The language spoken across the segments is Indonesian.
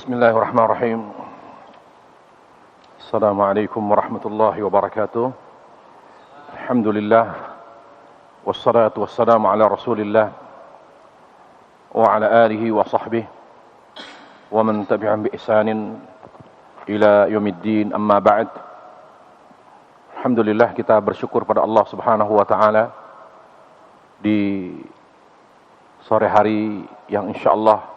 Bismillahirrahmanirrahim. Assalamualaikum warahmatullahi wabarakatuh. Alhamdulillah. Wassalatu wassalamu ala rasulillah wa ala alihi wa sahbihi wa man tabi'an bi ihsanin ila yaumiddin, amma ba'd. Alhamdulillah, kita bersyukur pada Allah Subhanahu wa taala di sore hari yang insyaallah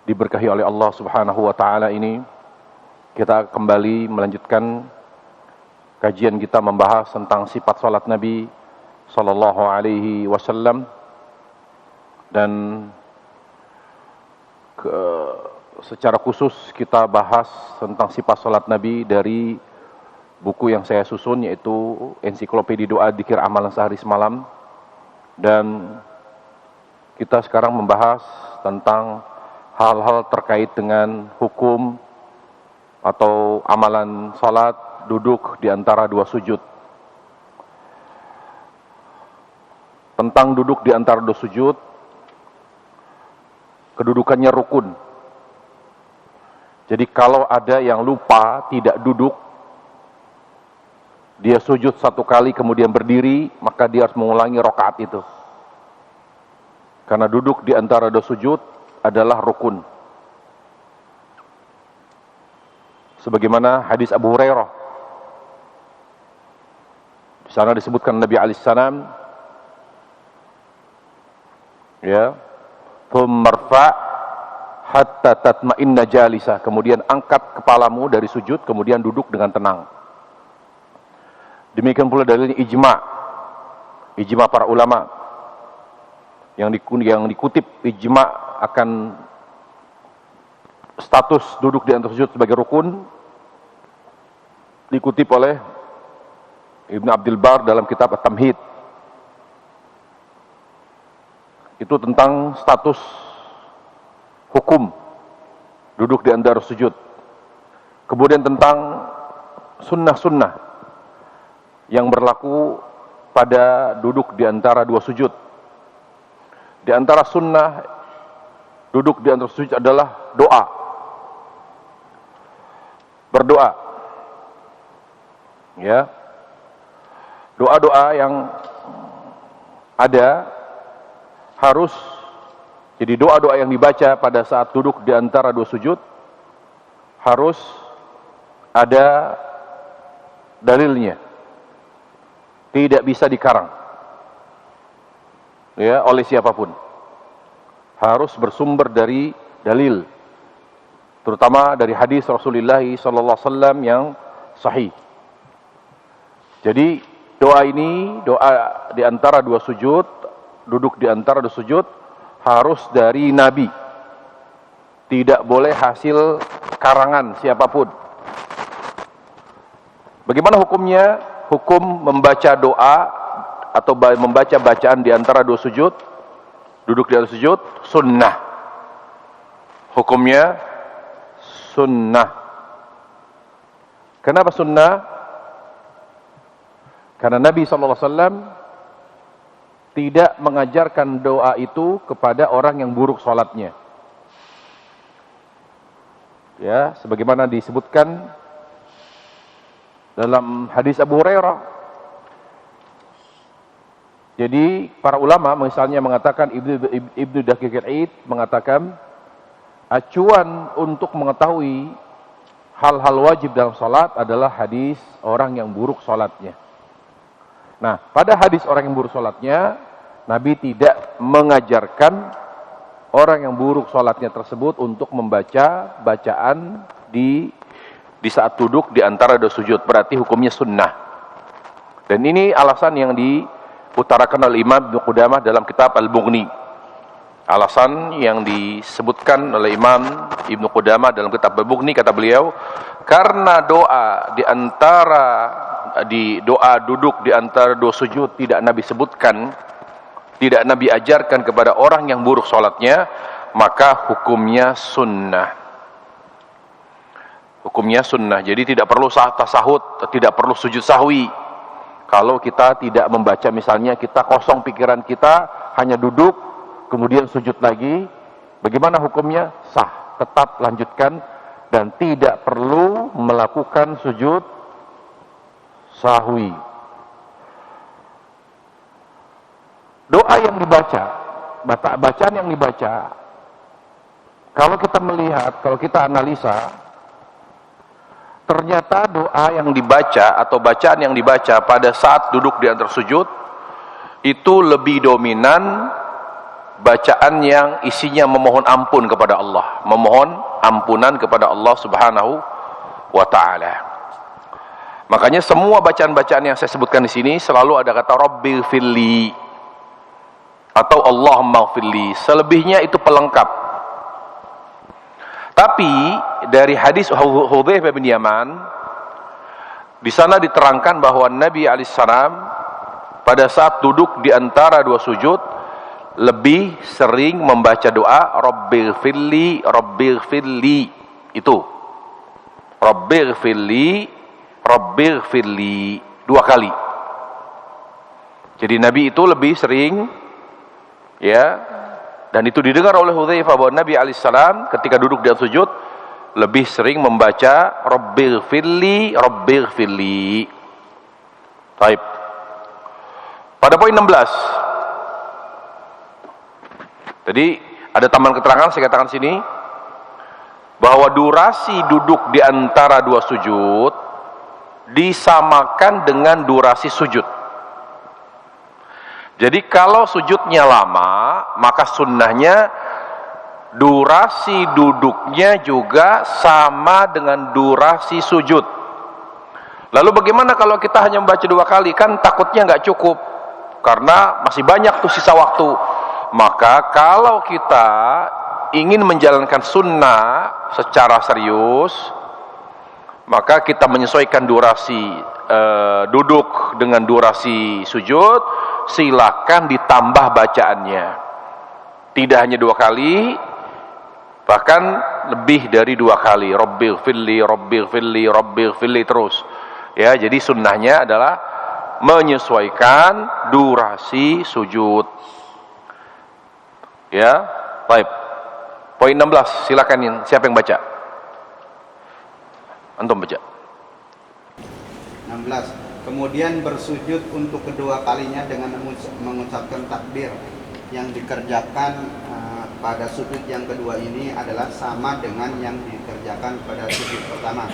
diberkahi oleh Allah Subhanahu wa taala ini. Kita kembali melanjutkan kajian kita membahas tentang sifat salat Nabi sallallahu alaihi wasallam, dan secara khusus kita bahas tentang sifat salat Nabi dari buku yang saya susun, yaitu Ensiklopedia Doa Dzikir Amalan Sehari Semalam. Dan kita sekarang membahas tentang hal-hal terkait dengan hukum atau amalan salat duduk di antara dua sujud. Tentang duduk di antara dua sujud, kedudukannya rukun. Jadi kalau ada yang lupa tidak duduk, dia sujud satu kali kemudian berdiri, maka dia harus mengulangi rakaat itu. Karena duduk di antara dua sujud adalah rukun. Sebagaimana hadis Abu Hurairah, di sana disebutkan Nabi alaihissalam, ya, "Tsummarfa hatta tatma'inna jalisa." Kemudian angkat kepalamu dari sujud, kemudian duduk dengan tenang. Demikian pula dalilnya ijma para ulama yang dikutip ijma akan status duduk di antara sujud sebagai rukun, dikutip oleh Ibnu Abdul Bar dalam kitab At-Tamhid. Itu tentang status hukum duduk di antara sujud. Kemudian tentang sunnah-sunnah yang berlaku pada duduk di antara dua sujud. Di antara sunnah duduk di antara sujud adalah doa. Berdoa. Ya. Doa-doa yang ada harus, jadi doa-doa yang dibaca pada saat duduk di antara dua sujud harus ada dalilnya. Tidak bisa dikarang, ya, oleh siapapun. Harus bersumber dari dalil, terutama dari hadis Rasulullah sallallahu alaihi wasallam yang sahih. Jadi doa ini, doa di antara dua sujud, duduk di antara dua sujud, harus dari Nabi. Tidak boleh hasil karangan siapapun. Bagaimana hukumnya? Hukum membaca doa atau membaca bacaan di antara dua sujud, duduk di antara sujud, sunnah. Hukumnya sunnah. Kenapa sunnah? Karena Nabi SAW tidak mengajarkan doa itu kepada orang yang buruk sholatnya. Ya, sebagaimana disebutkan dalam hadis Abu Hurairah. Jadi para ulama misalnya mengatakan, Ibnu Daqiq al-Id mengatakan, acuan untuk mengetahui hal-hal wajib dalam salat adalah hadis orang yang buruk salatnya. Nah, pada hadis orang yang buruk salatnya, Nabi tidak mengajarkan orang yang buruk salatnya tersebut untuk membaca bacaan di saat duduk di antara dua sujud. Berarti hukumnya sunnah. Dan ini alasan yang diutarakan oleh Imam Ibnu Qudamah dalam kitab Al-Mughni. Alasan yang disebutkan oleh Imam Ibnu Qudamah dalam kitab Al-Mughni, kata beliau, karena doa doa duduk di antara dua sujud tidak Nabi sebutkan, tidak Nabi ajarkan kepada orang yang buruk sholatnya, maka hukumnya sunnah. Hukumnya sunnah. Jadi tidak perlu tasahud, tidak perlu sujud sahwi. Kalau kita tidak membaca, misalnya kita kosong pikiran kita, hanya duduk, kemudian sujud lagi, bagaimana hukumnya? Sah, tetap lanjutkan dan tidak perlu melakukan sujud sahwi. Doa yang dibaca, bacaan yang dibaca, kalau kita melihat, kalau kita analisa, ternyata doa yang dibaca atau bacaan yang dibaca pada saat duduk di antara sujud itu lebih dominan bacaan yang isinya memohon ampun kepada Allah, memohon ampunan kepada Allah Subhanahu wa taala. Makanya semua bacaan-bacaan yang saya sebutkan di sini selalu ada kata Rabbighfirli atau Allahumma ighfirli. Selebihnya itu pelengkap. Tapi dari hadis Hudzaifah bin Yaman, di sana diterangkan bahwa Nabi alaihissalam pada saat duduk di antara dua sujud lebih sering membaca doa Rabbighfirli, Rabbighfirli. Itu Rabbighfirli, Rabbighfirli, 2 kali. Jadi Nabi itu lebih sering, ya, dan itu didengar oleh Hudzaifah bahwa Nabi alaihissalam ketika duduk di atas sujud lebih sering membaca Rabbighfirli, Rabbighfirli. Baik. Pada poin 16. Tadi ada tambahan keterangan saya katakan sini bahwa durasi duduk di antara dua sujud disamakan dengan durasi sujud. Jadi kalau sujudnya lama, maka sunnahnya durasi duduknya juga sama dengan durasi sujud. Lalu bagaimana kalau kita hanya membaca 2 kali? Kan takutnya nggak cukup, karena masih banyak tuh sisa waktu. Maka kalau kita ingin menjalankan sunnah secara serius, maka kita menyesuaikan durasi duduk dengan durasi sujud. Silakan ditambah bacaannya, tidak hanya 2 kali, bahkan lebih dari 2 kali. Rabbighfirli, Rabbighfirli, Rabbighfirli terus, ya. Jadi sunnahnya adalah menyesuaikan durasi sujud, ya. Baik, poin 16, silakan. Siapa yang baca? Antum baca. 16. Kemudian bersujud untuk kedua kalinya dengan mengucapkan takbir. Yang dikerjakan pada sujud yang kedua ini adalah sama dengan yang dikerjakan pada sujud pertama.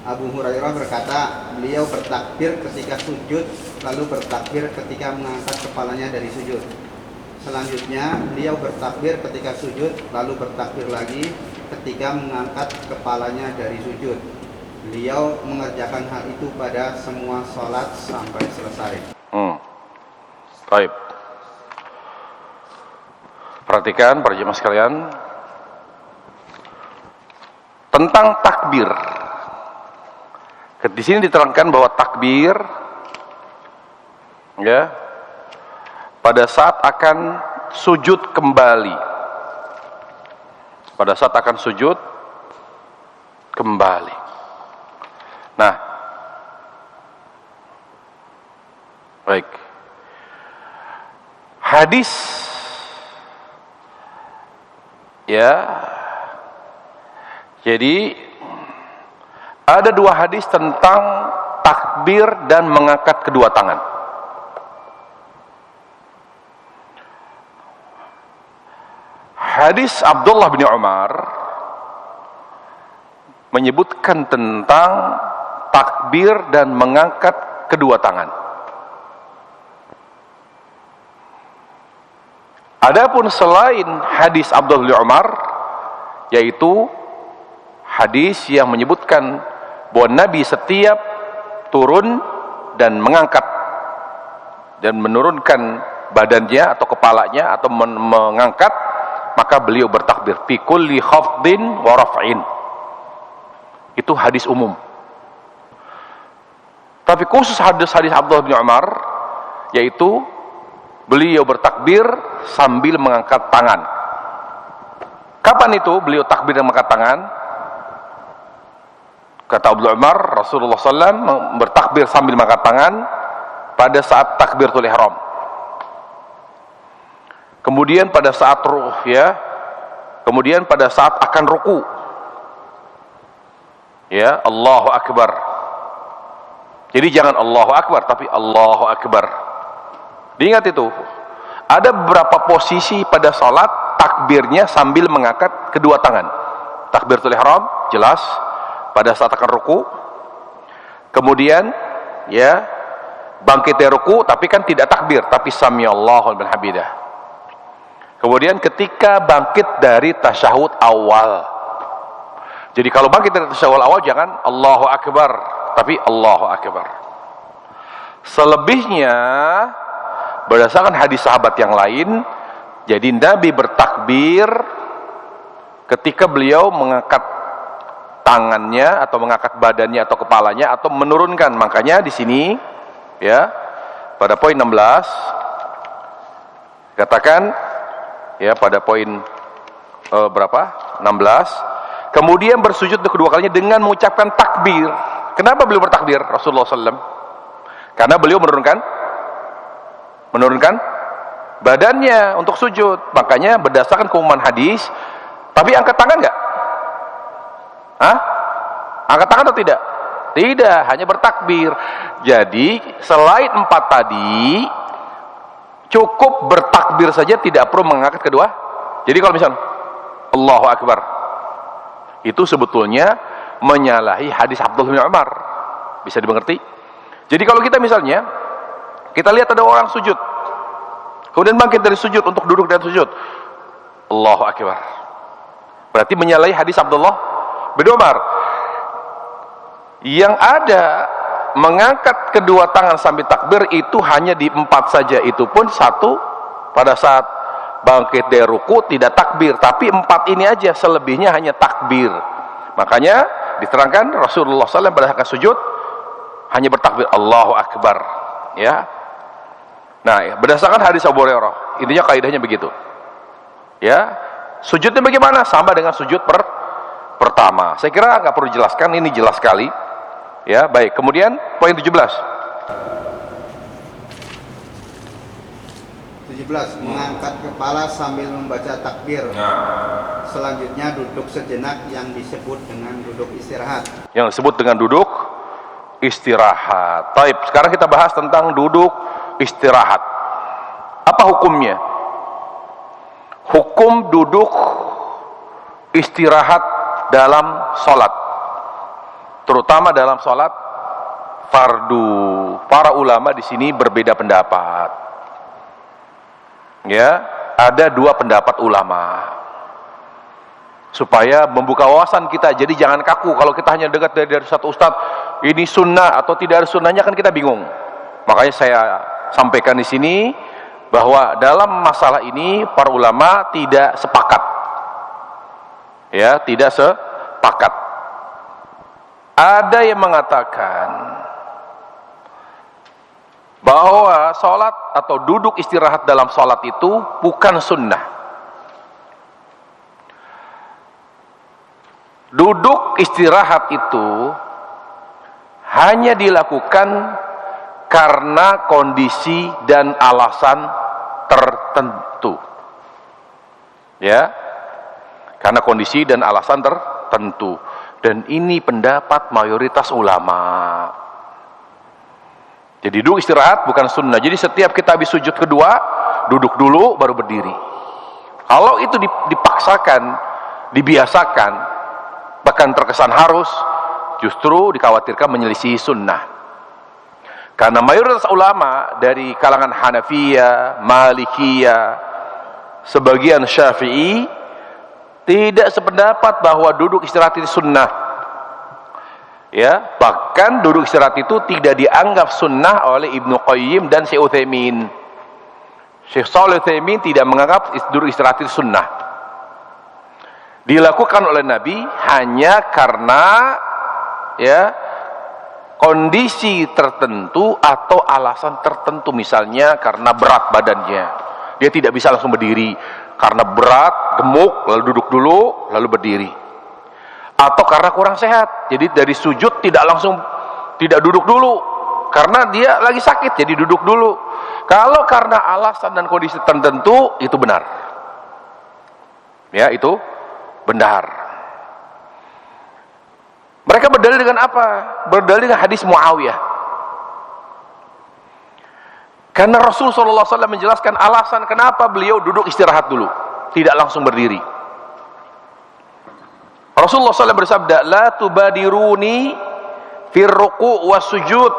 Abu Hurairah berkata, beliau bertakbir ketika sujud, lalu bertakbir ketika mengangkat kepalanya dari sujud. Selanjutnya, beliau bertakbir ketika sujud, lalu bertakbir lagi ketika mengangkat kepalanya dari sujud. Beliau mengerjakan hal itu pada semua sholat sampai selesai. Baik. Perhatikan para jemaah sekalian tentang takbir. Di sini diterangkan bahwa takbir, ya, pada saat akan sujud kembali. Pada saat akan sujud kembali. Nah, baik. Hadis, ya. Jadi ada 2 hadis tentang takbir dan mengangkat kedua tangan. Hadis Abdullah bin Umar menyebutkan tentang takbir dan mengangkat kedua tangan. Adapun selain hadis Abdullah bin Umar, yaitu hadis yang menyebutkan bahwa Nabi setiap turun dan mengangkat dan menurunkan badannya atau kepalanya atau mengangkat, maka beliau bertakbir fi kulli khafdin wa raf'in. Itu hadis umum. Tapi khusus hadis Abdullah bin Umar, yaitu beliau bertakbir sambil mengangkat tangan. Kapan itu beliau takbir dan mengangkat tangan? Kata Abdullah bin Umar, Rasulullah SAW bertakbir sambil mengangkat tangan pada saat takbiratul ihram. Kemudian pada saat ruh, ya, Kemudian pada saat akan ruku, ya, Allahu Akbar. Jadi jangan Allahu Akbar, tapi Allahu Akbar. Diingat itu. Ada beberapa posisi pada salat takbirnya sambil mengangkat kedua tangan. Takbiratul ihram jelas pada saat akan ruku. Kemudian ya bangkit dari ruku tapi kan tidak takbir, tapi samiallahu liman hamidah. Kemudian ketika bangkit dari tasyahud awal. Jadi kalau bangkit dari tasyahud awal jangan Allahu Akbar, tapi Allahu Akbar. Selebihnya berdasarkan hadis sahabat yang lain, jadi Nabi bertakbir ketika beliau mengangkat tangannya atau mengangkat badannya atau kepalanya atau menurunkan. Makanya di sini ya pada poin 16 katakan ya pada poin berapa? 16. Kemudian bersujud untuk kedua kalinya dengan mengucapkan takbir. Kenapa beliau bertakbir Rasulullah SAW? Karena beliau menurunkan badannya untuk sujud. Makanya berdasarkan keumuman hadis, tapi angkat tangan enggak? Hah? Angkat tangan atau tidak? Tidak, hanya bertakbir. Jadi selain 4 tadi cukup bertakbir saja, tidak perlu mengangkat kedua. Jadi kalau misalnya Allahu Akbar, itu sebetulnya menyalahi hadis Abdullah bin Umar. Bisa dimengerti? Jadi kalau kita misalnya kita lihat ada orang sujud, kemudian bangkit dari sujud untuk duduk dan sujud, Allahu Akbar, berarti menyalahi hadis Abdullah bin Umar. Yang ada mengangkat kedua tangan sambil takbir itu hanya di 4 saja, itu pun 1 pada saat bangkit dari ruku tidak takbir, tapi 4 ini aja, selebihnya hanya takbir. Makanya diterangkan Rasulullah SAW pada saat sujud hanya bertakbir Allahu Akbar, ya. Nah, ya, berdasarkan hadis Abu Hurairah, intinya kaidahnya begitu. Ya, sujudnya bagaimana? Sama dengan sujud pertama. Saya kira nggak perlu jelaskan, ini jelas sekali. Ya, baik. Kemudian poin 17. 17. Mengangkat kepala sambil membaca takbir. Selanjutnya duduk sejenak yang disebut dengan duduk istirahat. Yang disebut dengan duduk istirahat. Taib. Sekarang kita bahas tentang duduk istirahat. Apa hukumnya? Hukum duduk istirahat dalam sholat, terutama dalam sholat fardu. Para ulama di sini berbeda pendapat. Ya, ada 2 pendapat ulama. Supaya membuka wawasan kita, jadi jangan kaku kalau kita hanya dengar dari satu ustadz ini sunnah atau tidak ada sunnahnya, kan kita bingung. Makanya saya sampaikan di sini bahwa dalam masalah ini para ulama tidak sepakat. Ya, tidak sepakat. Ada yang mengatakan bahwa sholat atau duduk istirahat dalam sholat itu bukan sunnah. Duduk istirahat itu hanya dilakukan karena kondisi dan alasan tertentu. Ya, karena kondisi dan alasan tertentu. Dan ini pendapat mayoritas ulama. Jadi duduk istirahat bukan sunnah. Jadi setiap kita habis sujud kedua, duduk dulu baru berdiri. Kalau itu dipaksakan, dibiasakan, bahkan terkesan harus, justru dikhawatirkan menyelisihi sunnah. Karena mayoritas ulama dari kalangan Hanafiyah, Malikiyah, sebagian Syafi'i tidak sependapat bahwa duduk istirahat itu sunnah. Ya, bahkan duduk istirahat itu tidak dianggap sunnah oleh Ibnu Qayyim dan Syekh Utsaimin. Syekh Shalih Utsaimin tidak menganggap duduk istirahat itu sunnah. Dilakukan oleh Nabi hanya karena ya kondisi tertentu atau alasan tertentu, misalnya karena berat badannya, dia tidak bisa langsung berdiri karena berat, gemuk, lalu duduk dulu lalu berdiri, atau karena kurang sehat, jadi dari sujud tidak duduk dulu karena dia lagi sakit, jadi duduk dulu. Kalau karena alasan dan kondisi tertentu, itu benar, ya, itu benar. Mereka berdalil dengan apa? Berdalil dengan hadis Muawiyah. Karena Rasul SAW menjelaskan alasan kenapa beliau duduk istirahat dulu, tidak langsung berdiri. Rasulullah SAW bersabda, "La tubadiruni fir ruku' was sujud,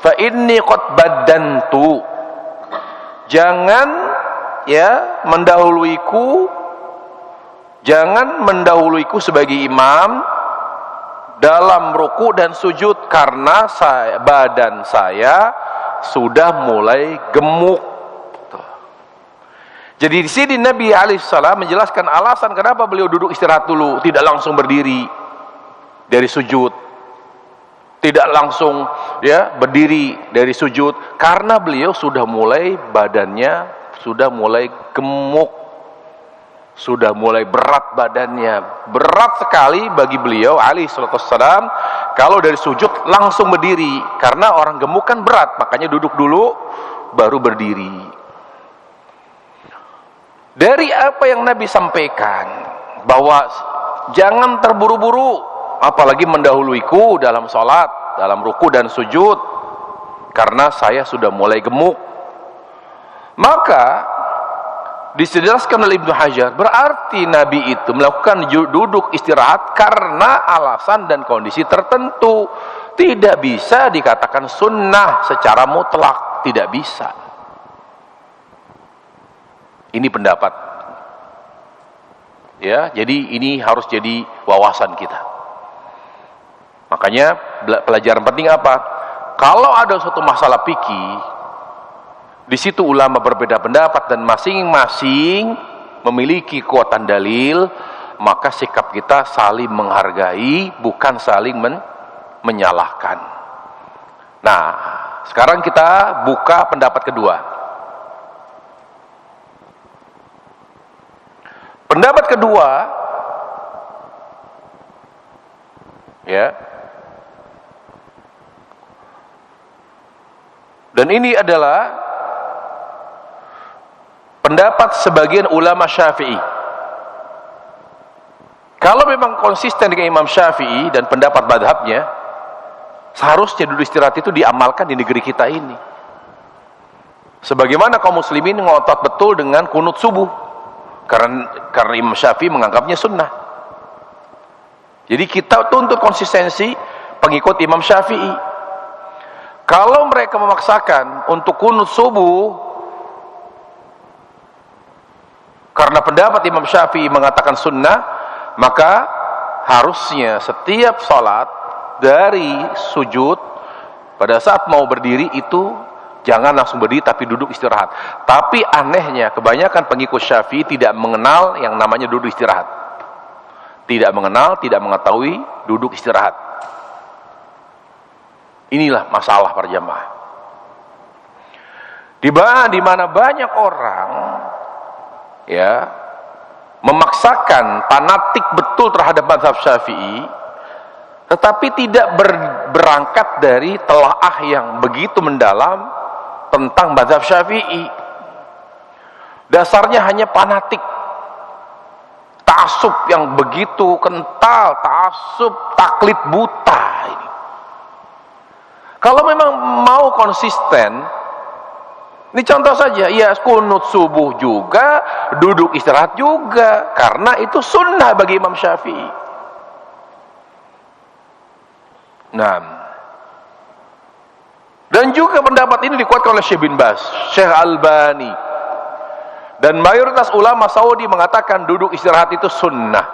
fa inni qad baddantu." Jangan mendahuluiku sebagai imam dalam ruku dan sujud karena badan saya sudah mulai gemuk. Jadi di sini Nabi alaihissalam menjelaskan alasan kenapa beliau duduk istirahat dulu, tidak langsung berdiri dari sujud, tidak langsung berdiri dari sujud, karena beliau sudah mulai badannya sudah mulai gemuk, sudah mulai berat badannya, berat sekali bagi beliau alaihissalam kalau dari sujud langsung berdiri, karena orang gemuk kan berat, makanya duduk dulu baru berdiri. Dari apa yang Nabi sampaikan, bahwa jangan terburu-buru, apalagi mendahuluiku dalam sholat, dalam ruku dan sujud, karena saya sudah mulai gemuk. Maka dijelaskan oleh Ibnu Hajar, berarti Nabi itu melakukan duduk istirahat karena alasan dan kondisi tertentu. Tidak bisa dikatakan sunnah secara mutlak, tidak bisa. Ini pendapat, jadi ini harus jadi wawasan kita. Makanya pelajaran penting apa? Kalau ada suatu masalah fikih, di situ ulama berbeda pendapat dan masing-masing memiliki kekuatan dalil, maka sikap kita saling menghargai, bukan saling menyalahkan. Nah, sekarang kita buka pendapat kedua. Pendapat kedua, dan ini adalah pendapat sebagian ulama Syafi'i. Kalau memang konsisten dengan Imam Syafi'i dan pendapat madhabnya, seharusnya duduk istirahat itu diamalkan di negeri kita ini. Sebagaimana kaum muslimin ngotot betul dengan kunut subuh. Karena Imam Syafi'i menganggapnya sunnah. Jadi kita tuntut konsistensi pengikut Imam Syafi'i. Kalau mereka memaksakan untuk kunut subuh karena pendapat Imam Syafi'i mengatakan sunnah, maka harusnya setiap salat dari sujud pada saat mau berdiri itu jangan langsung berdiri tapi duduk istirahat. Tapi anehnya kebanyakan pengikut Syafi'i tidak mengenal yang namanya duduk istirahat. Tidak mengenal, tidak mengetahui duduk istirahat. Inilah masalah para jamaah. Di mana banyak orang memaksakan fanatik betul terhadap mazhab Syafi'i, tetapi tidak berangkat dari telaah yang begitu mendalam tentang mazhab Syafi'i. Dasarnya hanya fanatik, ta'assub yang begitu kental, ta'assub taklid buta ini. Kalau memang mau konsisten, ini contoh saja, kunut subuh juga, duduk istirahat juga, karena itu sunnah bagi Imam Syafi'i. Dan juga pendapat ini dikuatkan oleh Syekh bin Baz, Syekh Albani, dan mayoritas ulama Saudi mengatakan duduk istirahat itu sunnah.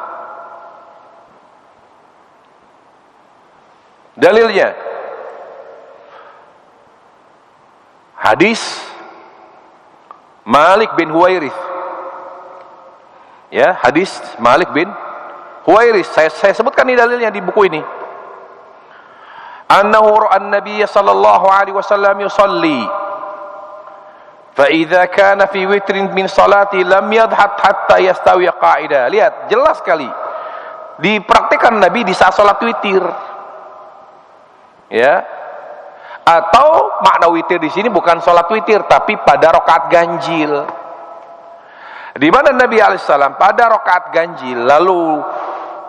Dalilnya hadis Malik bin Huwairith. Hadis Malik bin Huwairith. Saya sebutkan ini dalilnya di buku ini. Annahu ra'a an-nabiy sallallahu alaihi wasallam yusalli fa idza kana fi witrin min salati lam yadhat hatta yastawi qa'ida. Lihat, jelas sekali dipraktikkan Nabi di saat salat witir. Atau makna witir di sini bukan salat witir tapi pada rakaat ganjil. Di mana Nabi alaihissalam pada rakaat ganjil, lalu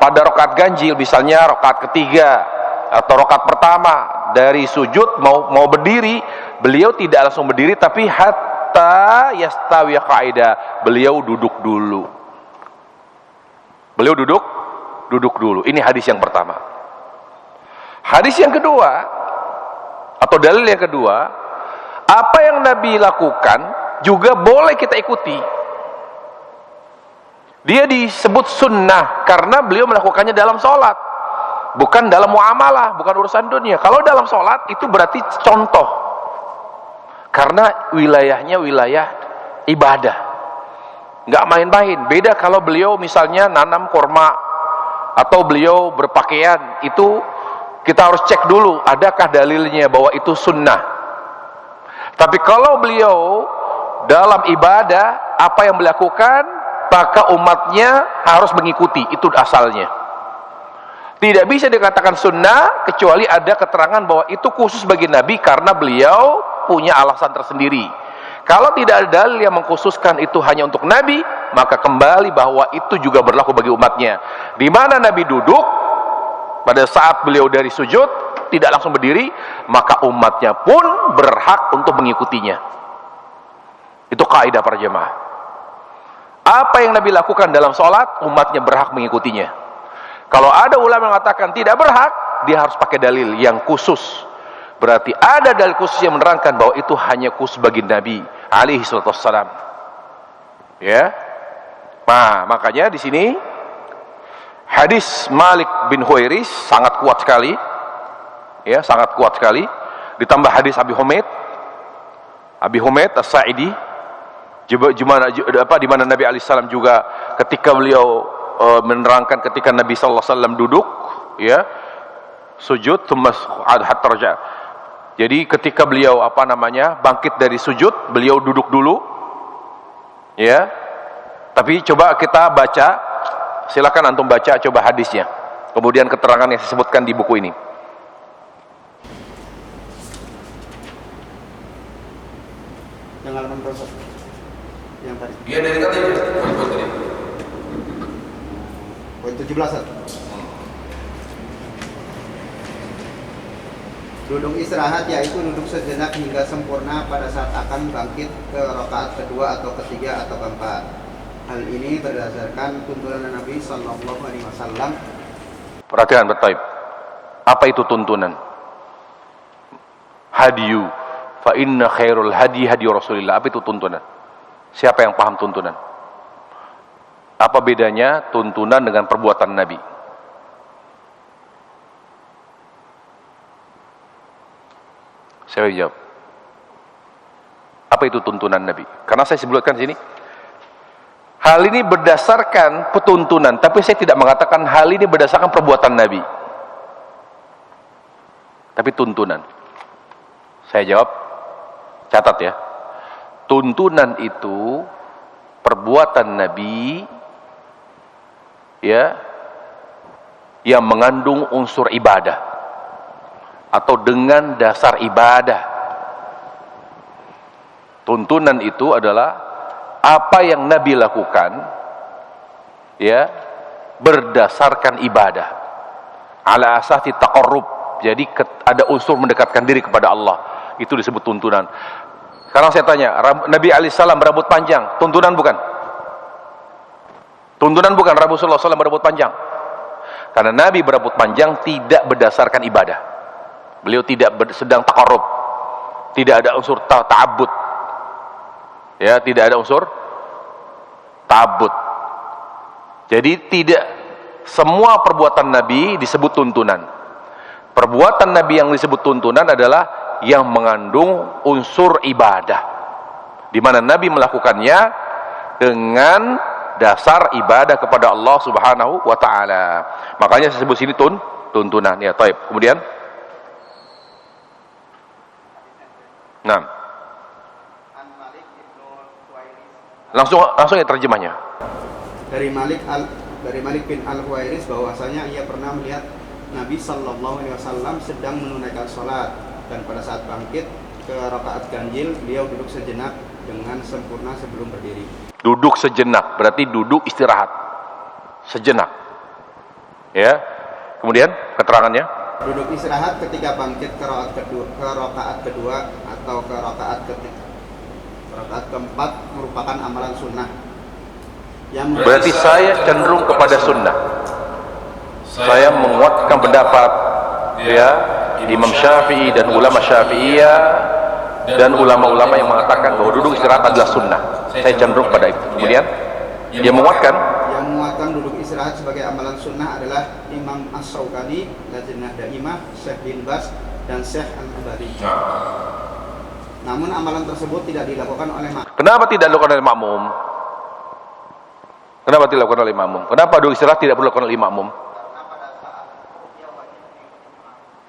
pada rakaat ganjil misalnya rakaat ketiga atau rakaat pertama dari sujud mau berdiri, beliau tidak langsung berdiri tapi hatta yastawi qaida, beliau duduk dulu. Beliau duduk dulu. Ini hadis yang pertama. Hadis yang kedua atau dalil yang kedua, apa yang Nabi lakukan juga boleh kita ikuti. Dia disebut sunnah karena beliau melakukannya dalam sholat, bukan dalam muamalah, bukan urusan dunia. Kalau dalam sholat itu berarti contoh, karena wilayahnya wilayah ibadah, nggak main-main. Beda kalau beliau misalnya nanam kurma atau beliau berpakaian, itu kita harus cek dulu adakah dalilnya bahwa itu sunnah. Tapi kalau beliau dalam ibadah, apa yang beliau lakukan, maka umatnya harus mengikuti, itu asalnya. Tidak bisa dikatakan sunnah kecuali ada keterangan bahwa itu khusus bagi Nabi karena beliau punya alasan tersendiri. Kalau tidak ada dalil yang mengkhususkan itu hanya untuk Nabi, maka kembali bahwa itu juga berlaku bagi umatnya. Di mana Nabi duduk pada saat beliau dari sujud tidak langsung berdiri, maka umatnya pun berhak untuk mengikutinya. Itu kaidah para jemaah. Apa yang Nabi lakukan dalam sholat, umatnya berhak mengikutinya. Kalau ada ulama yang mengatakan tidak berhak, dia harus pakai dalil yang khusus. Berarti ada dalil khusus yang menerangkan bahwa itu hanya khusus bagi Nabi alaihi salatu wassalam. Ya. Nah, makanya di sini hadis Malik bin Huwairis sangat kuat sekali. Ya, sangat kuat sekali. Ditambah hadis Abi Humaid As-Sa'idi, di mana Nabi alaihissalam juga ketika beliau menerangkan ketika Nabi sallallahu alaihi wasallam duduk, ya, sujud hatta raja. Jadi ketika beliau bangkit dari sujud, beliau duduk dulu, ya. Tapi coba kita baca, silakan antum baca coba hadisnya, kemudian keterangan yang disebutkan di buku ini. Yang halaman berapa? Yang tadi. Iya, dari tadi. Poin 17. Duduk istirahat yaitu duduk sejenak hingga sempurna pada saat akan bangkit ke rakaat kedua atau ketiga atau keempat. Hal ini berdasarkan tuntunan Nabi Sallallahu Alaihi Wasallam. Perhatikan betul. Apa itu tuntunan? Hadiyu fa inna khairul hadi hadi Rasulillah. Apa itu tuntunan? Siapa yang paham tuntunan? Apa bedanya tuntunan dengan perbuatan Nabi? Saya jawab. Apa itu tuntunan Nabi? Karena saya sebutkan di sini, hal ini berdasarkan petuntunan, tapi saya tidak mengatakan hal ini berdasarkan perbuatan Nabi. Tapi tuntunan. Saya jawab, catat ya. Tuntunan itu perbuatan Nabi, ya, yang mengandung unsur ibadah atau dengan dasar ibadah. Tuntunan itu adalah apa yang Nabi lakukan, ya, berdasarkan ibadah, ala asasi taqarrub. Jadi ada unsur mendekatkan diri kepada Allah, itu disebut tuntunan. Sekarang saya tanya, Nabi alaihissalam berambut panjang, tuntunan bukan? Tuntunan bukan Rasulullah SAW berambut panjang? Karena Nabi berambut panjang tidak berdasarkan ibadah. Beliau tidak sedang taqarrub, tidak ada unsur ta'abbud, ya, tidak ada unsur ta'abbud. Jadi tidak semua perbuatan Nabi disebut tuntunan. Perbuatan Nabi yang disebut tuntunan adalah yang mengandung unsur ibadah, di mana Nabi melakukannya dengan dasar ibadah kepada Allah Subhanahu wa taala. Makanya saya sebut sini tuntunan, ya. Taib. Kemudian langsung ya terjemahnya. Dari Malik bin Al-Huwairis bahwasanya ia pernah melihat Nabi Sallallahu Alaihi Wasallam sedang menunaikan sholat, dan pada saat bangkit ke rakaat ganjil, beliau duduk sejenak dengan sempurna sebelum berdiri. Duduk sejenak berarti duduk istirahat sejenak. Ya. Kemudian keterangannya, Duduk istirahat ketika bangkit ke rakaat kedua atau ke rakaat keempat merupakan amalan sunnah. berarti saya cenderung kepada sunnah. Saya menguatkan pendapat ya Imam Syafi'i dan ulama Syafi'iyah dan ulama-ulama yang mengatakan bahwa duduk istirahat adalah sunnah. Saya cenderung pada itu. Kemudian dia menguatkan duduk istirahat sebagai amalan sunnah adalah Imam As-Syaukani, Lajnah Daimah, Syekh bin Baz dan Syekh Al-Albani. Namun amalan tersebut tidak dilakukan oleh makmum. Kenapa tidak dilakukan oleh makmum? Kenapa tidak dilakukan oleh makmum? Kenapa duduk istirahat tidak perlu dilakukan oleh makmum?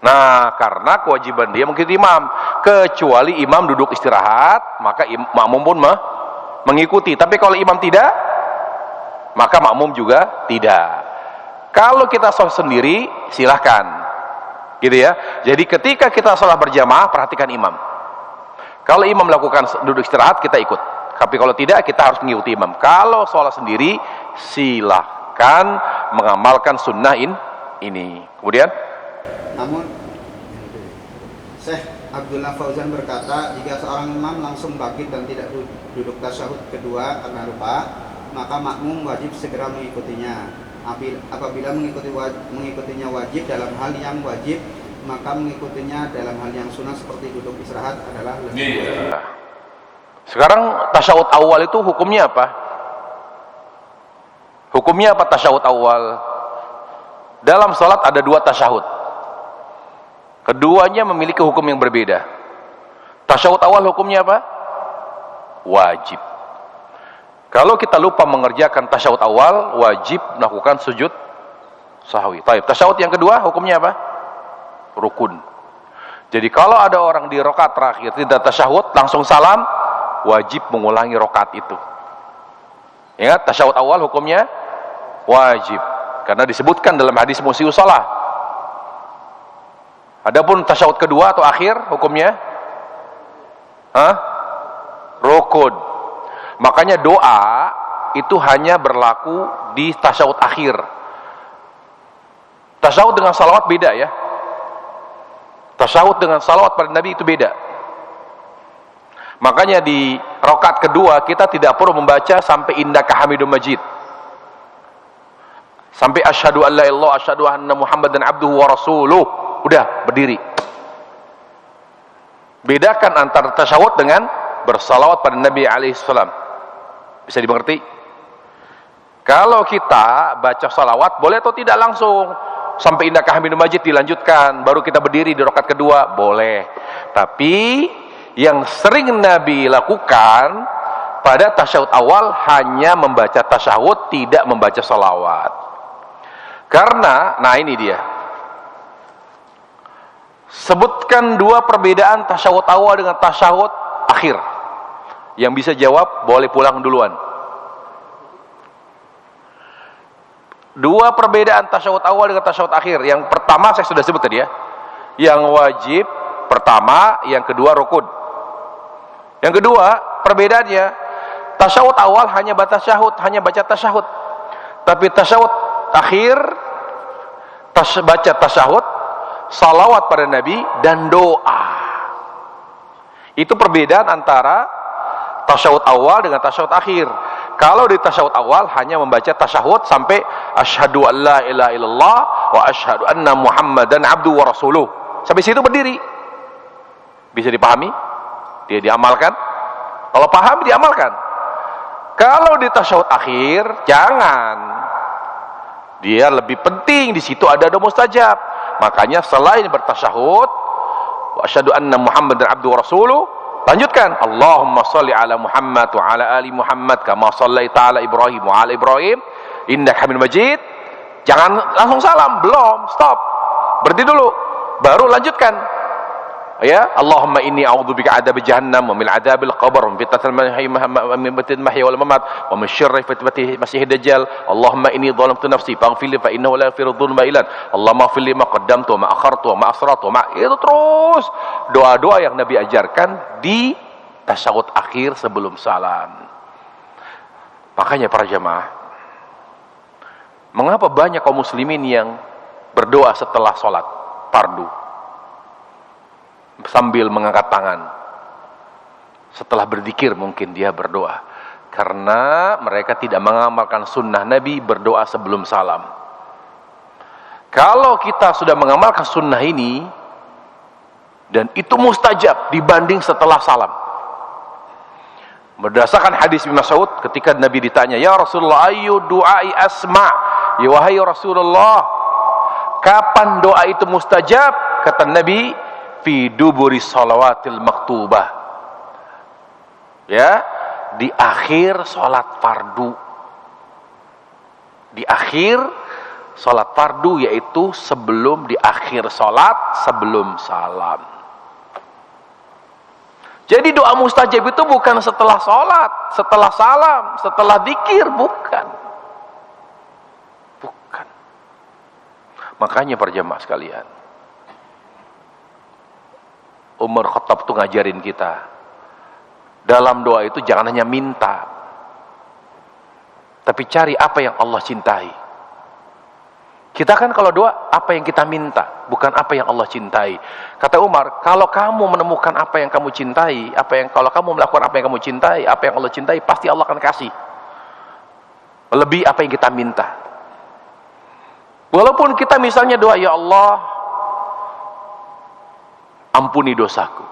Nah, karena kewajiban dia mengikuti imam. Kecuali imam duduk istirahat, maka makmum pun mengikuti. Tapi kalau imam tidak, maka makmum juga tidak. Kalau kita sholat sendiri, silahkan, gitu ya. Jadi ketika kita sholat berjamaah, perhatikan imam. Kalau imam melakukan duduk istirahat, kita ikut. Tapi kalau tidak, kita harus mengikuti imam. Kalau sholat sendiri, silahkan mengamalkan sunnah ini. Kemudian, namun Syekh Abdullah Fauzan berkata, jika seorang imam langsung bangkit dan tidak duduk tasyahud kedua karena lupa, maka makmum wajib segera mengikutinya. Apabila mengikutinya wajib dalam hal yang wajib, maka mengikutinya dalam hal yang sunnah seperti duduk istirahat adalah lebih baik. Sekarang tasyahud awal itu hukumnya apa? Hukumnya apa tasyahud awal? Dalam salat ada dua tasyahud. Keduanya memiliki hukum yang berbeda. Tasyahud awal hukumnya apa? Wajib. Kalau kita lupa mengerjakan tasyahud awal, wajib melakukan sujud sahwi. Baik, tasyahud yang kedua hukumnya apa? Rukun. Jadi kalau ada orang di rakaat terakhir tidak tasyahud, langsung salam, wajib mengulangi rakaat itu. Ingat, tasyahud awal hukumnya wajib. Karena disebutkan dalam hadis musii'us shalah. Adapun tasyahud kedua atau akhir hukumnya rukun. Makanya doa itu hanya berlaku di tasyahud akhir. Tasyahud dengan salawat beda ya. Tasyahud dengan salawat pada Nabi itu beda. Makanya di rakaat kedua kita tidak perlu membaca sampai indaka hamidum majid. Sampai asyhadu an la ilaha illallah asyhadu anna muhammadan abduhu wa rasuluh. Udah berdiri. Bedakan antara tasyahud dengan bersalawat pada Nabi alaihi salam. Bisa dimengerti? Kalau kita baca salawat boleh atau tidak langsung sampai indaka hamidum majid dilanjutkan baru kita berdiri di rakaat kedua, boleh. Tapi yang sering Nabi lakukan pada tasyahud awal hanya membaca tasyahud, tidak membaca salawat. Karena, nah ini dia. Sebutkan dua perbedaan tasyahud awal dengan tasyahud akhir. Yang bisa jawab boleh pulang duluan. Dua perbedaan tasyahud awal dengan tasyahud akhir. Yang pertama saya sudah sebut tadi ya. Yang wajib pertama, yang kedua rukun. Yang kedua perbedaannya, tasyahud awal hanya baca tasyahud. Tapi tasyahud akhir baca tasyahud, salawat pada Nabi dan doa. Itu perbedaan antara tasyahud awal dengan tasyahud akhir. Kalau di tasyahud awal hanya membaca tasyahud sampai asyhadu an la ilaha illallah wa asyhadu anna muhammadan abduhu wa rasuluh. Sampai situ berdiri. Bisa dipahami? Dia diamalkan. Kalau paham diamalkan. Kalau di tasyahud akhir jangan. Dia lebih penting, di situ ada doa mustajab. Makanya selain bertasyahud wa asyhadu anna muhammadan abduhu wa rasuluh, lanjutkan Allahumma shalli ala Muhammad wa ala ali Muhammad kama shallaita ala Ibrahim wa ala Ibrahim innaka Hamidum Majid. Jangan langsung salam, belum, stop. Berhenti dulu, baru lanjutkan. Ya, Allahumma inni a'udzubika adzab jahannam wa min adzabil qabr wa min fitnatil mahya wal mamat wa min syarri fitnatil masiihid dajjal. Allahumma inni dhalamtu nafsi faghfir li fa innahu la yaghfiru dzunuba illa anta. Allahumma ighfir li ma qaddamtu wa ma akhartu wa ma asrartu wa ma, itu terus doa-doa yang Nabi ajarkan di tasyahud akhir sebelum salam. Makanya para jamaah, mengapa banyak kaum muslimin yang berdoa setelah sholat fardu sambil mengangkat tangan? Setelah berzikir mungkin dia berdoa, karena mereka tidak mengamalkan sunnah Nabi berdoa sebelum salam. Kalau kita sudah mengamalkan sunnah ini, dan itu mustajab dibanding setelah salam. Berdasarkan hadis Ibnu Mas'ud, ketika Nabi ditanya, ya Rasulullah, ayu du'ai asma', ya wahai Rasulullah, kapan doa itu mustajab? Kata Nabi, fi duburi shalawatil maktubah, ya, di akhir sholat fardu. Di akhir sholat fardu, yaitu sebelum di akhir sholat sebelum salam. Jadi doa mustajab itu bukan setelah sholat, setelah salam, setelah dzikir, bukan. Bukan. Makanya para jamaah sekalian, Umar Khattab tuh ngajarin kita, dalam doa itu jangan hanya minta, tapi cari apa yang Allah cintai. Kita kan kalau doa, apa yang kita minta, bukan apa yang Allah cintai. Kata Umar, kalau kamu menemukan apa yang kamu cintai, kalau kamu melakukan apa yang kamu cintai, apa yang Allah cintai, pasti Allah akan kasih lebih apa yang kita minta. Walaupun kita misalnya doa, ya Allah, ampuni dosaku.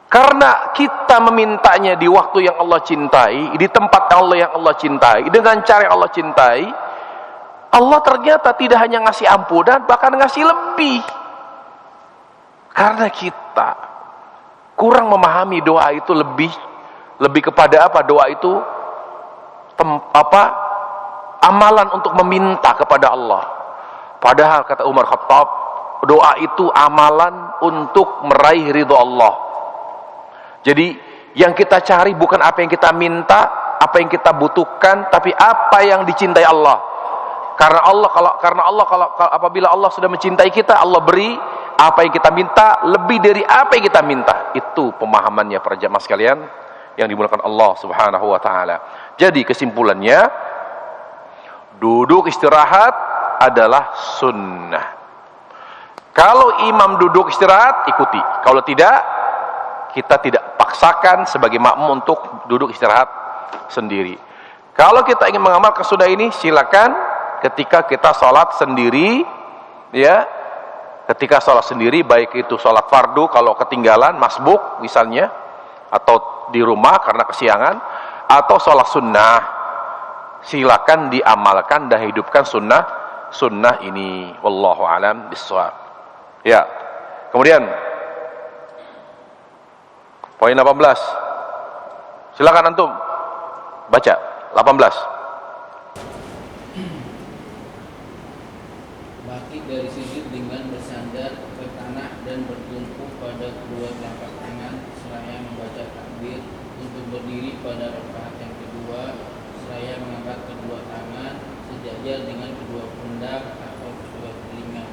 Karena kita memintanya di waktu yang Allah cintai, di tempat yang Allah cintai, dengan cara yang Allah cintai, Allah ternyata tidak hanya ngasih ampunan, bahkan ngasih lebih. Karena kita kurang memahami doa itu lebih kepada apa? Doa itu amalan untuk meminta kepada Allah. Padahal kata Umar Khattab, doa itu amalan untuk meraih ridho Allah. Jadi yang kita cari bukan apa yang kita minta, apa yang kita butuhkan, tapi apa yang dicintai Allah. Karena apabila Allah sudah mencintai kita, Allah beri apa yang kita minta lebih dari apa yang kita minta. Itu pemahamannya para jamaah sekalian yang dimuliakan Allah Subhanahu wa taala. Jadi kesimpulannya, duduk istirahat adalah sunnah. Kalau imam duduk istirahat, ikuti. Kalau tidak, kita tidak paksakan sebagai makmum untuk duduk istirahat sendiri. Kalau kita ingin mengamalkan sunnah ini, silakan. Ketika kita sholat sendiri, ya, ketika sholat sendiri, baik itu sholat fardu kalau ketinggalan, masbuk misalnya, atau di rumah karena kesiangan, atau sholat sunnah, silakan diamalkan dan hidupkan sunnah ini. Wallahu a'lam bishawab. Ya, kemudian poin 18. Silakan antum baca 18. Bangkit dari sujud dengan bersandar ke tanah dan bertumpu pada kedua telapak tangan seraya membaca takbir, untuk berdiri pada rakaat yang kedua seraya mengangkat kedua tangan sejajar dengan kedua pundak atau kedua telinga.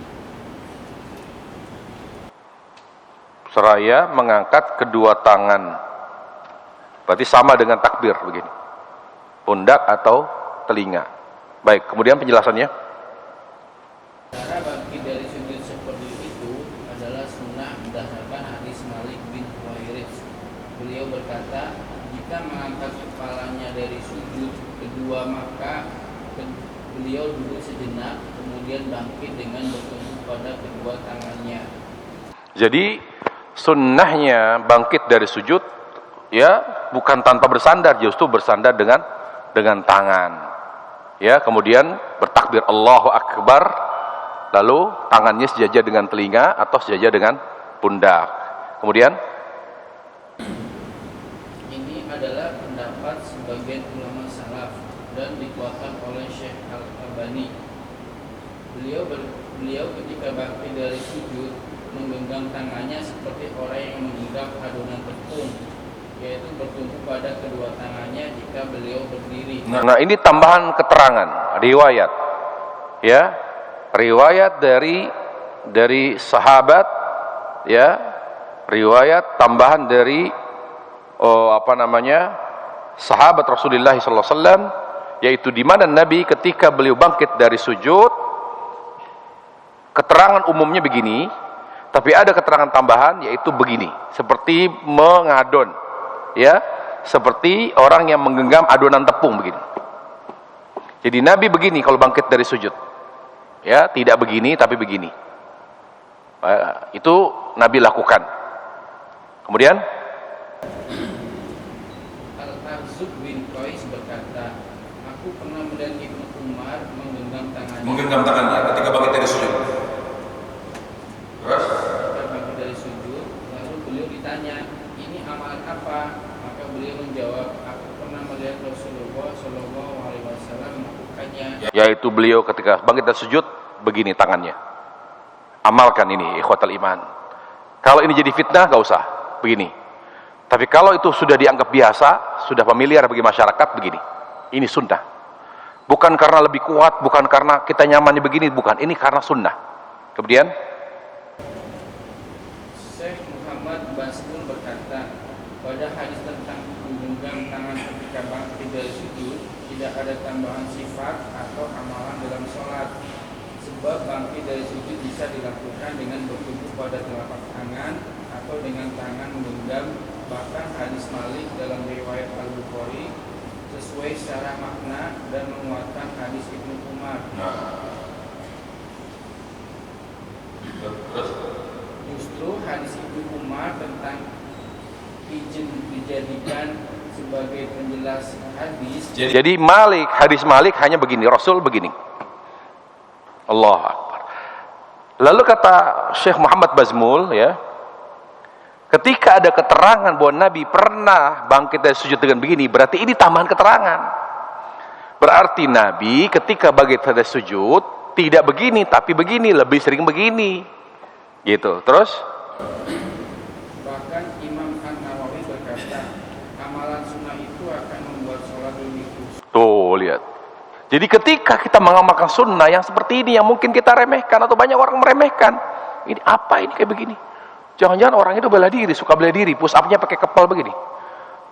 Seraya mengangkat kedua tangan, berarti sama dengan takbir begini, pundak atau telinga. Baik, kemudian penjelasannya. Cara bangkit dari sujud seperti itu adalah sunnah berdasarkan hadis Malik bin Huwairis. Beliau berkata, jika mengangkat kepalanya dari sujud kedua, maka beliau duduk sejenak, kemudian bangkit dengan bertumpu pada kedua tangannya. Jadi Sunnahnya bangkit dari sujud, ya, bukan tanpa bersandar, justru bersandar dengan tangan. Ya, kemudian bertakbir Allahu Akbar, lalu tangannya sejajar dengan telinga atau sejajar dengan pundak. Kemudian ini adalah pendapat sebagian ulama salaf dan dikuatkan oleh Syekh Al-Albani. Beliau ketika bangkit dari sujud menggenggam tangannya seperti orang yang menggenggam adonan tepung, yaitu bertumpu pada kedua tangannya jika beliau berdiri. Nah, ini tambahan keterangan riwayat, ya, riwayat dari sahabat, ya, riwayat tambahan dari sahabat Rasulullah SAW, yaitu di mana Nabi ketika beliau bangkit dari sujud, keterangan umumnya begini, tapi ada keterangan tambahan yaitu begini, seperti mengadon, ya, seperti orang yang menggenggam adonan tepung begini. Jadi Nabi begini kalau bangkit dari sujud, ya, tidak begini tapi begini. Itu Nabi lakukan. Kemudian Al-Arzub bin Qais berkata, aku pernah melihat Ibnu Umar menggenggam tangannya ketika bangkit dari sujud. Terus ketika bangkit dari sujud, lalu beliau ditanya, ini amalan apa? Maka beliau menjawab, aku pernah melihat Rasulullah SAW melakukannya. yaitu beliau ketika bangkit dari sujud begini tangannya. Amalkan ini, ikhwatal iman. Kalau ini jadi fitnah gak usah begini. Tapi kalau itu sudah dianggap biasa, sudah familiar bagi masyarakat begini. Ini sunnah. Bukan karena lebih kuat, bukan karena kita nyamannya begini, bukan. Ini karena sunnah. Kemudian Syekh Muhammad Basmul berkata, pada hadis tentang menggenggam tangan ketika bangkit dari sujud, tidak ada tambahan sifat atau amalan dalam sholat. Sebab bangkit dari sujud bisa dilakukan dengan bertumpu pada telapak tangan atau dengan tangan menggenggam. Bahkan hadis Malik dalam riwayat Al-Bukhari sesuai secara makna dan menguatkan hadis Ibnu Umar. Justru hadis Ibnu Umar tentang izin dijadikan sebagai penjelas hadis. jadi Malik, hadis Malik hanya begini, Rasul begini. Allah Akbar. Lalu kata Syekh Muhammad Bazmul, ya, ketika ada keterangan bahwa Nabi pernah bangkit dari sujud dengan begini, berarti ini tambahan keterangan. Berarti Nabi ketika bangkit dari sujud tidak begini tapi begini, lebih sering begini. Gitu. Terus Bahkan Imam An-Nawawi berkata, amalan sunnah itu akan membuat sholat lebih khusyuk. tuh lihat. Jadi ketika kita mengamalkan sunnah yang seperti ini, yang mungkin kita remehkan atau banyak orang meremehkan, ini apa ini kayak begini? Jangan-jangan orang itu bela diri, suka bela diri, push up-nya pakai kepal begini.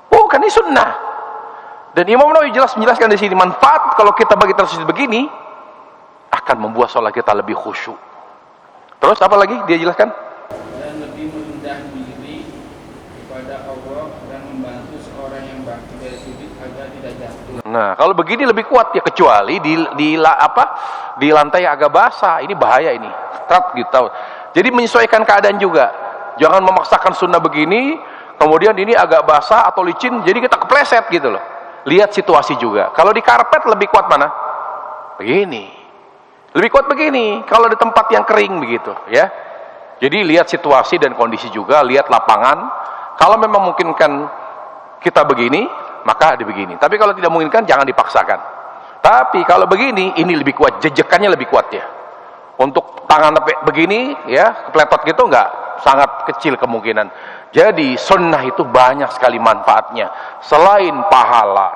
Bukan, ini sunnah. Dan Imam Nawawi menjelaskan di sini manfaat kalau kita bagi tersebut begini akan membuat sholat kita lebih khusyuk. Terus apa lagi dia jelaskan? Dan lebih merendah diri kepada Allah dan membantu seorang yang bangkit dari sujud agar tidak jatuh. Nah, kalau begini lebih kuat ya, kecuali di lantai agak basah, ini bahaya ini. Gitu. Jadi menyesuaikan keadaan juga. Jangan memaksakan sunnah begini, kemudian ini agak basah atau licin, jadi kita kepleset gitu loh. Lihat situasi juga. Kalau di karpet lebih kuat mana? Begini. Lebih kuat begini. Kalau di tempat yang kering begitu, ya. Jadi lihat situasi dan kondisi juga, lihat lapangan. Kalau memang memungkinkan kita begini, maka dibegini. Tapi kalau tidak memungkinkan, jangan dipaksakan. Tapi kalau begini, ini lebih kuat, jejekannya lebih kuat ya. Untuk tangan begini, ya, kepletot gitu enggak, sangat kecil kemungkinan. Jadi sunnah itu banyak sekali manfaatnya. Selain pahala,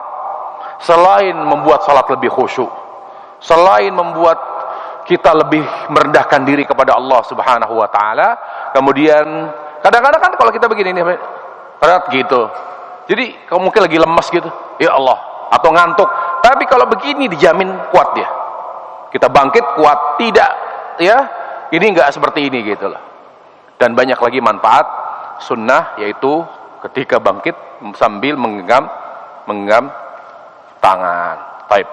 selain membuat salat lebih khusyuk, selain membuat kita lebih merendahkan diri kepada Allah Subhanahu wa taala, kemudian kadang-kadang kan kalau kita begini nih, berat gitu. Jadi kalau mungkin lagi lemas gitu, ya Allah, atau ngantuk. Tapi kalau begini dijamin kuat dia. Kita bangkit kuat, tidak, ya. Ini enggak seperti ini gitu loh. Dan banyak lagi manfaat sunnah, yaitu ketika bangkit sambil menggenggam tangan. Baik.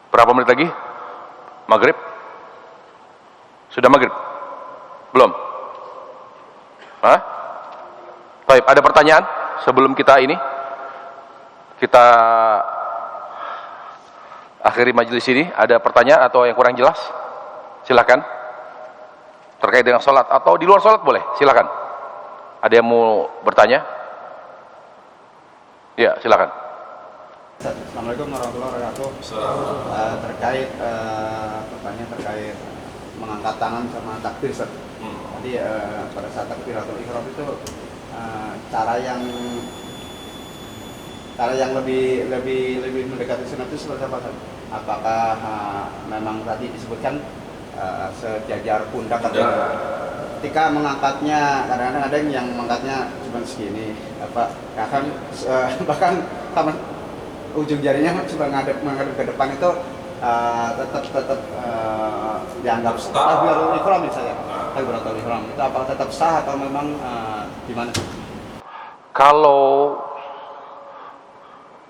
Berapa menit lagi? Maghrib? Sudah maghrib? Belum? Hah? Baik, ada pertanyaan sebelum kita akhiri majelis ini? Ada pertanyaan atau yang kurang jelas? Silakan. Terkait dengan sholat atau di luar sholat boleh, silakan. Ada yang mau bertanya? Ya, silakan. Assalamualaikum warahmatullahi wabarakatuh. Terkait pertanyaan terkait mengangkat tangan sama takbir. Jadi pada saat takbiratul ihram itu cara yang lebih mendekati sunnah itu seperti apa? Apakah memang tadi disebutkan sejajar pundak atau ketika mengangkatnya kadang-kadang ada yang mengangkatnya cuma segini bahkan sama ujung jarinya cuma menghadap ke depan itu tetap dianggap takbiratul ihram misalnya. Takbiratul ihram itu apakah tetap sah atau memang gimana? Kalau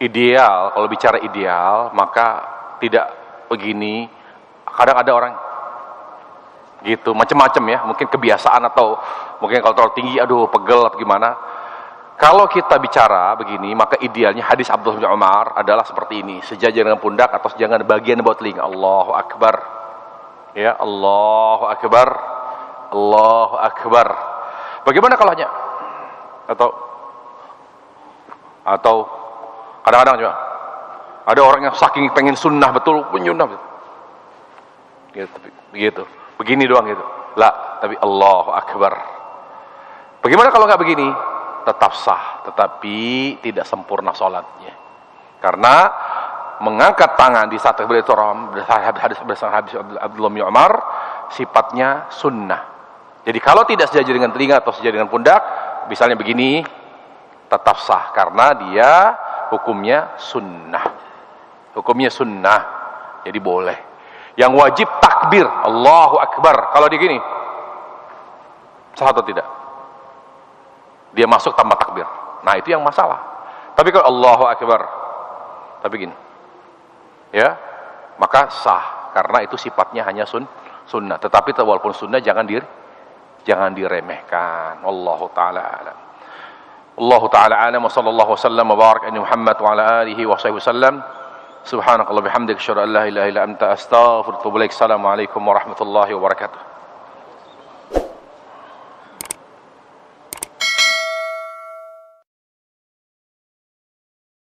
ideal, kalau bicara ideal, maka tidak begini. Kadang ada orang gitu, macam-macam ya, mungkin kebiasaan atau mungkin kalau terlalu tinggi, aduh pegel atau gimana. Kalau kita bicara begini, maka idealnya hadis Abdullah bin Umar adalah seperti ini, sejajar dengan pundak atau sejajar bagian bawah telinga. Allahu Akbar, ya Allahu Akbar, Allahu Akbar. Bagaimana kalau hanya atau kadang-kadang juga ada orang yang saking pengen sunnah betul, penyunnah gitu. Begini doang gitu. Lah, tapi Allahu Akbar. Bagaimana kalau nggak begini? Tetap sah, tetapi tidak sempurna sholatnya. Karena mengangkat tangan di saat takbiratul ihram berdasarkan hadis Abdullah bin Umar sifatnya sunnah. Jadi kalau tidak sejajar dengan telinga atau sejajar dengan pundak, misalnya begini, tetap sah karena dia hukumnya sunnah. Hukumnya sunnah. Jadi boleh. Yang wajib takbir, Allahu Akbar. Kalau dia gini, sah atau tidak? Dia masuk tanpa takbir. Nah, itu yang masalah. Tapi kalau Allahu Akbar, tapi gini, ya, maka sah karena itu sifatnya hanya sunnah. Tetapi walaupun sunnah jangan diremehkan. Wallahu taala alam. Allah taala alam wa sallallahu wasallam wa barak ala Muhammad wa ala alihi wa sahbihi wasallam. Subhanakallah bihamdika asyhadu an la ilaha illa anta astaghfiruka wa atubu ilaik. Assalamualaikum warahmatullahi wabarakatuh.